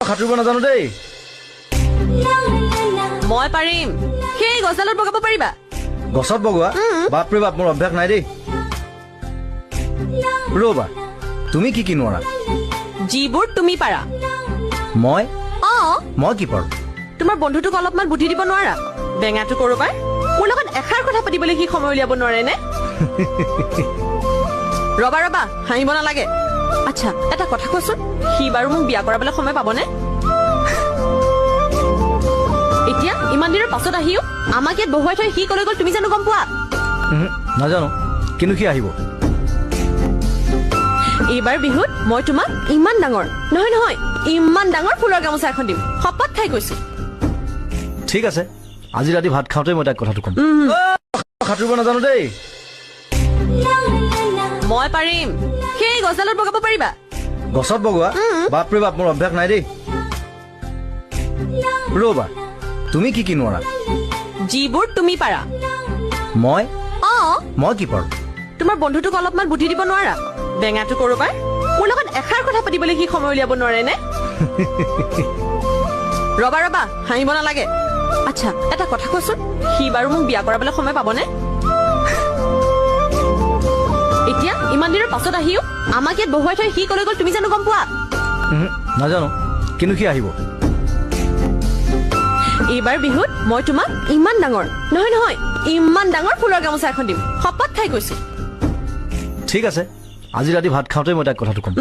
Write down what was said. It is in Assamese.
সাঁতুৰিব নাজানো দেই। মই পাৰিম। সেই গছডালত বগাব পাৰিবা? গছত বগোৱা? বাপৰে বাপ, মোৰ অভ্যাস নাই দেই। ৰ'বা, তুমি কি নোৱাৰা? যিবোৰ তুমি পাৰা। মই মই কি পাৰো? তোমাৰ বন্ধুটোক অলপমান বুদ্ধি দিব নোৱাৰা? বেঙাটো কৰোবাৰ মোৰ লগত এষাৰ কথা পাতিবলৈ সি সময় উলিয়াব নোৱাৰে নে? ৰবা ৰবা, হাঁহিব নালাগে। আচ্ছা, এটা কথা কোৱাচোন, সি বাৰু মোক বিয়া কৰাবলৈ সময় পাবনে? এতিয়া ইমান দিনৰ পাছত আহিও আমাক ইয়াত বহুৱাই থৈ সি কলৈ গ'ল তুমি জানো গম পোৱা? নাজানো, কিন্তু সি আহিব। এইবাৰ বিহুত মই তোমাক ইমান ডাঙৰ নহয় ইমান ডাঙৰ ফুলৰ গামোচা এখন দিম, শপত খাই কৈছো। ঠিক আছে, আজি ৰাতি ভাত খাওঁতে মই তাক কথাটো ক'ম। সাঁতুৰিব নাজানো দেই। মই পাৰিম। সেই গছডালত বগাব পাৰিবা? গছত বগোৱা? বাপৰে বাপ, মোৰ অভ্যাস নাই দেই। ৰ'বা, তুমি কি নোৱাৰা? যিবোৰ তুমি পাৰা। মই কি পাৰো? তোমাৰ বন্ধুটোক অলপমান বুদ্ধি দিব নোৱাৰা? বেঙাটো কৰোবাৰ মোৰ লগত এষাৰ কথা পাতিবলৈ সি সময় উলিয়াব নোৱাৰে নে? ৰবা ৰবা, হাঁহিব নালাগে। আচ্ছা, এটা কথা কোৱাচোন, সি বাৰু মোক বিয়া কৰাবলৈ সময় পাবনে? এতিয়া ইমান দিনৰ পাছত আহিও আমাক ইয়াত বহুৱাই থৈ সি কলৈ গ'ল তুমি জানো গম পোৱা? নাজানো, কিন্তু সি আহিব। এইবাৰ বিহুত মই তোমাক ইমান ডাঙৰ নহয় ইমান ডাঙৰ ফুলৰ গামোচা এখন দিম, শপত খাই কৈছো। ঠিক আছে, আজি ৰাতি ভাত খাওঁতে মই তাক কথাটো ক'ম।